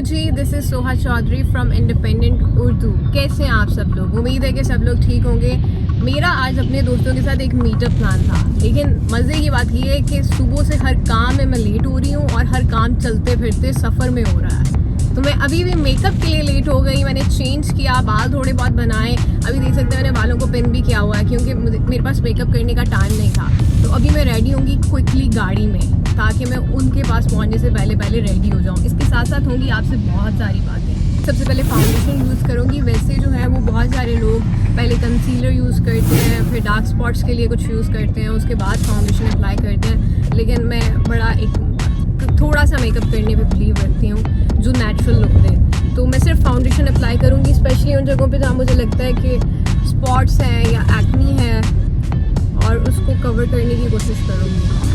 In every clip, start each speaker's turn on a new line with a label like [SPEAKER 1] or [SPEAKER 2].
[SPEAKER 1] Ji, this is Soha Chaudhary from Independent Urdu. कैसे हैं आप सब लोग? उम्मीद है कि सब लोग ठीक होंगे। मेरा आज अपने दोस्तों के साथ एक मीटअप प्लान था, लेकिन मज़े की बात यह है कि सुबह से हर काम में मैं लेट हो रही हूँ और हर काम चलते फिरते सफ़र में हो रहा है। तो मैं अभी भी मेकअप के लिए लेट हो गई। मैंने चेंज किया, बाल थोड़े बहुत बनाए। अभी देख सकते हैं मैंने बालों को पिन भी किया हुआ है क्योंकि मेरे पास मेकअप करने का टाइम नहीं था। तो अभी मैं रेडी होंगी क्विकली गाड़ी में, ताकि मैं उनके पास पहुंचने से पहले रेडी हो जाऊं। इसके साथ साथ होंगी आपसे बहुत सारी बातें। सबसे पहले फाउंडेशन यूज़ करूंगी। वैसे जो है वो बहुत सारे लोग पहले कंसीलर यूज़ करते हैं, फिर डार्क स्पॉट्स के लिए कुछ यूज़ करते हैं, उसके बाद फाउंडेशन अप्लाई करते हैं। लेकिन मैं बड़ा एक थोड़ा सा मेकअप करने पे बिलीव रखती हूँ जो नेचुरल लुक दे। तो मैं सिर्फ फाउंडेशन अप्लाई करूँगी, स्पेशली उन जगहों पे जहाँ मुझे लगता है कि स्पॉट्स हैं या एक्नी है, और उसको कवर करने की कोशिश करूँगी।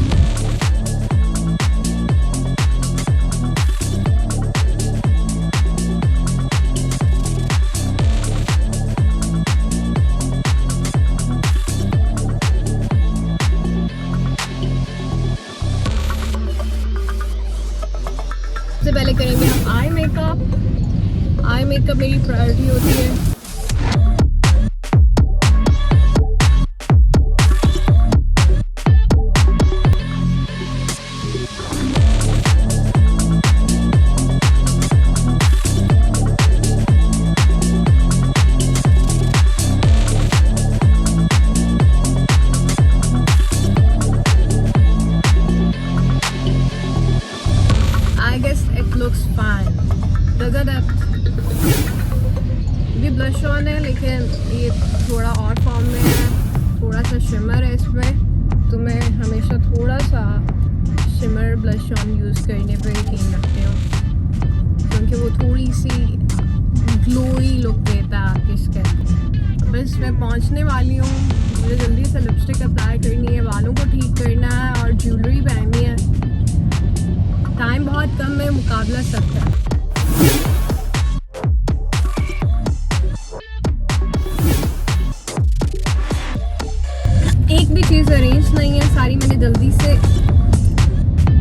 [SPEAKER 1] सबसे पहले करेंगे हम आई मेकअप। आई मेकअप मेरी प्रायोरिटी होती है। I guess it looks fine. doesn't it? ये ब्लश ऑन है, लेकिन ये थोड़ा और फॉर्म में है, थोड़ा सा शिमर है इसमें। तो मैं हमेशा थोड़ा सा शिमर ब्लश ऑन यूज़ करने पे यकीन रखती हूँ, क्योंकि वो थोड़ी सी ग्लोई लुक देता है आपकी स्किन को। बस मैं पहुँचने वाली हूँ। मुझे जल्दी से लिपस्टिक अप्लाई करनी है, बालों को ठीक करना है और ज्वेलरी पहननी है। टाइम बहुत कम है, मुकाबला सख्त है। एक भी चीज़ अरेंज नहीं है, सारी मैंने जल्दी से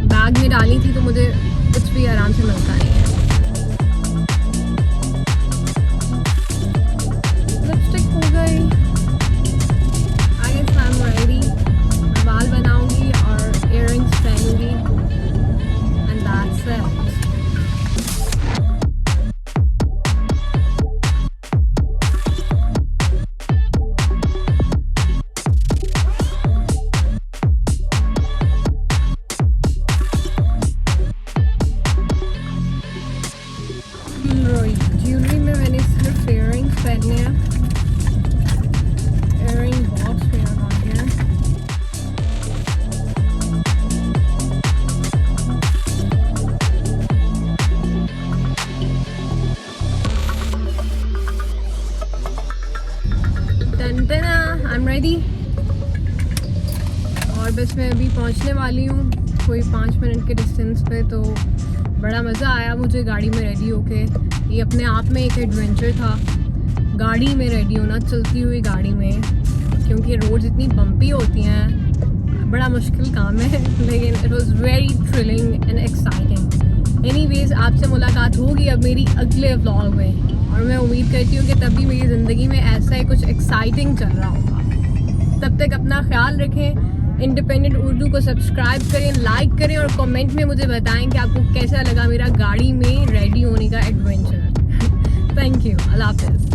[SPEAKER 1] बैग में डाली थी, तो मुझे कुछ भी आराम से मिलता नहीं है। लिपस्टिक हो गई। I guess I am ready. बाल बनाऊंगी और इयररिंग्स पहनूंगी। That's it. ज्वेलरी में मैंने सिर्फ इयररिंग्स पहने हैं। इयररिंग बॉक्स पे लगा दिया है। I'm ready। और बस मैं अभी पहुंचने वाली हूँ, कोई 5 मिनट के डिस्टेंस पे। तो बड़ा मज़ा आया मुझे गाड़ी में रेडी होके। ये अपने आप में एक एडवेंचर था, गाड़ी में रेडी होना, चलती हुई गाड़ी में, क्योंकि रोड्स इतनी बम्पी होती हैं। बड़ा मुश्किल काम है, लेकिन it was very thrilling and exciting. Anyways, आपसे मुलाकात होगी अब मेरी अगले व्लॉग में, और मैं उम्मीद करती हूँ कि तब भी मेरी ज़िंदगी में ऐसा ही कुछ एक्साइटिंग चल रहा होगा। तब तक अपना ख्याल रखें। इंडिपेंडेंट उर्दू को सब्सक्राइब करें, लाइक करें और कमेंट में मुझे बताएं कि आपको कैसा लगा मेरा गाड़ी में रेडी होने का एडवेंचर। Thank you. अल्लाह हाफ़िज़।